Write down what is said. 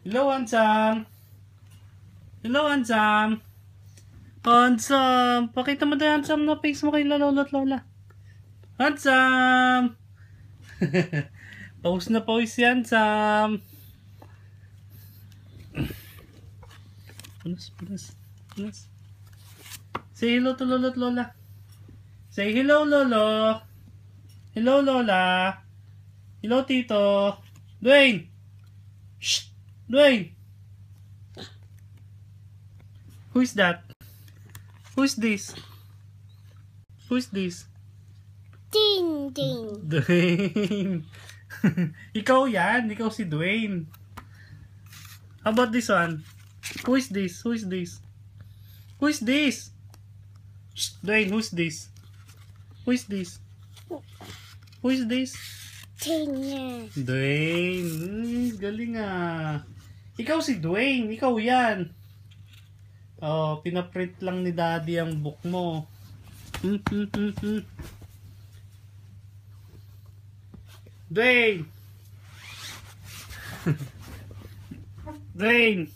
Hello, handsome. Hello, handsome. Handsome. Pakita mo na handsome na face mo kay Lola at Lola. Handsome. Pause na pause si handsome. Punas. Say hello to Lola at Lola. Say hello, Lolo. Hello, Lola. Hello, Tito. Dwayne. Shh. Dwayne. Who is that? Who's this? Who's this? Ding. Dwayne. Ikaw yan. Ikaw si Dwayne. How about this one? Who is this? Who is this? Who is this? Shh, Dwayne, who's this? Who is this? Who is this? Ding. Dwayne. Galing ah. Ikaw si Dwayne. Ikaw yan. Oh, pinaprint lang ni Daddy ang book mo. Dwayne. Dwayne.